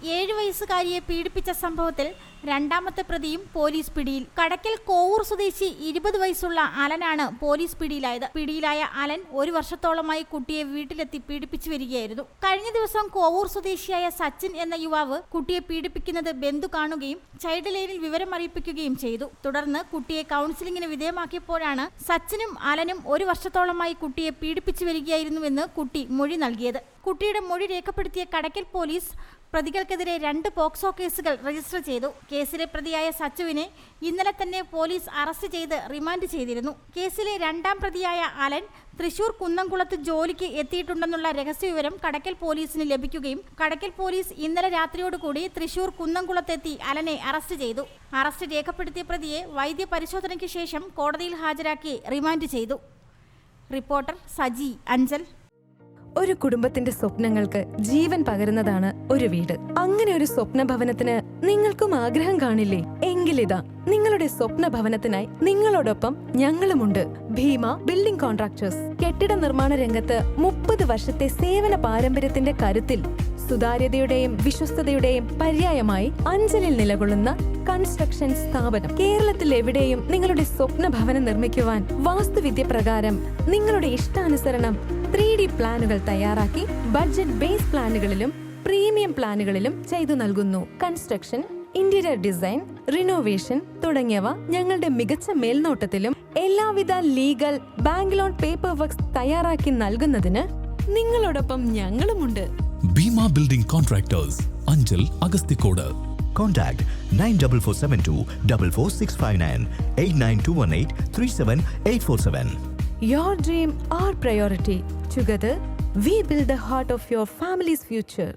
7 വയസ്സുകാരിയെ പീഡിപ്പിച്ച സംഭവത്തിൽ രണ്ടാമത്തെ പ്രതിയും പോലീസ് പിടിയിൽ. കടയ്ക്കൽ കോവൂർ സ്വദേശി 20 വയസ്സുള്ള അലനാണ് പോലീസ് പിടിയിലായത്. പിടിയിലായ അലൻ 1 വർഷത്തോളമായി കുട്ടിയെ വീട്ടിലെത്തി പീഡിപ്പിച്ചു വരികയായിരുന്നു. കഴിഞ്ഞ ദിവസം കോവൂർ സ്വദേശിയായ സച്ചിൻ എന്ന യുവാവ് കുട്ടിയെ പീഡിപ്പിക്കുന്നത് ബന്ധു കാണുകയും ചൈൽഡ് ലൈനിൽ വിവരം അറിയിപ്പിക്കുകയും ചെയ്തു. തുടർന്ന് കുട്ടിയെ കൗൺസിലിംഗിന് വിധേയമാക്കിയപ്പോഴാണ് സച്ചിനും അലനും 1 വർഷത്തോളമായി കുട്ടിയെ പീഡിപ്പിച്ചു വരികയായിരുന്നുവെന്ന് കുട്ടി മൊഴി നൽകിയത്. കുട്ടിയുടെ മൊഴി രേഖപ്പെടുത്തിയ കടയ്ക്കൽ പോലീസ് പ്രതികൾക്കെതിരെ 2 പോക്സോ കേസുകൾ രജിസ്റ്റർ ചെയ്തു. കേസിലെ പ്രതിയായ സച്ചുവിനെ ഇന്നലെ തന്നെ പോലീസ് അറസ്റ്റ് ചെയ്ത് റിമാൻഡ് ചെയ്തിരുന്നു. കേസിലെ 2ാം പ്രതിയായ അലൻ തൃശൂർ കുന്നംകുളത്ത് ജോലിക്ക് എത്തിയിട്ടുണ്ടെന്നുള്ള രഹസ്യവിവരം കടയ്ക്കൽ പോലീസിന് ലഭിക്കുകയും കടയ്ക്കൽ പോലീസ് ഇന്നലെ രാത്രിയോടുകൂടി തൃശൂർ കുന്നംകുളത്തെത്തി അലനെ അറസ്റ്റ് ചെയ്തു. അറസ്റ്റ് രേഖപ്പെടുത്തിയ പ്രതിയെ വൈദ്യപരിശോധനയ്ക്ക് ശേഷം കോടതിയിൽ ഹാജരാക്കി റിമാൻഡ് ചെയ്തു. റിപ്പോർട്ടർ സജി അഞ്ചൽ. ഒരു കുടുംബത്തിന്റെ സ്വപ്നങ്ങൾക്ക് ജീവൻ പകരുന്നതാണ് ഒരു വീട്. അങ്ങനെ ഒരു സ്വപ്ന ഭവനത്തിന് നിങ്ങൾക്കും ആഗ്രഹം കാണില്ലേ? എങ്കിലിതാ നിങ്ങളുടെ സ്വപ്ന ഭവനത്തിനായി നിങ്ങളോടൊപ്പം ഞങ്ങളുമുണ്ട്. Bhima building contractors. കെട്ടിട നിർമ്മാണ രംഗത്ത് 30 വർഷത്തെ സേവന പാരമ്പര്യത്തിന്റെ കരുത്തിൽ സുതാര്യതയുടെയും വിശ്വസ്തയുടെയും പര്യായമായി അഞ്ചലിൽ നിലകൊള്ളുന്ന കൺസ്ട്രക്ഷൻ സ്ഥാപനം. കേരളത്തിൽ എവിടെയും നിങ്ങളുടെ സ്വപ്ന ഭവനം നിർമ്മിക്കുവാൻ വാസ്തുവിദ്യ പ്രകാരം നിങ്ങളുടെ ഇഷ്ടാനുസരണം 3D പ്ലാനുകൾ തയ്യാറാക്കി ബഡ്ജറ്റ് ബേസ് പ്ലാനുകളിലും പ്രീമിയം പ്ലാനുകളിലും ചെയ്തു നൽകുന്നു. കൺസ്ട്രക്ഷൻ, ഇന്റീരിയർ ഡിസൈൻ, റിനോവേഷൻ തുടങ്ങിയവ ഞങ്ങളുടെ മികച്ച മേൽനോട്ടത്തിലും എല്ലാവിധ legal bank loan paper works തയ്യാറാക്കി നൽകുന്നതിന് നിങ്ങളോടൊപ്പം ഞങ്ങളുമുണ്ട്. Bhima building contractors, Anchal, Agasthikode. Contact 94472 44659 89218 37847. Your dream, our priority. Together, we build the heart of your family's future.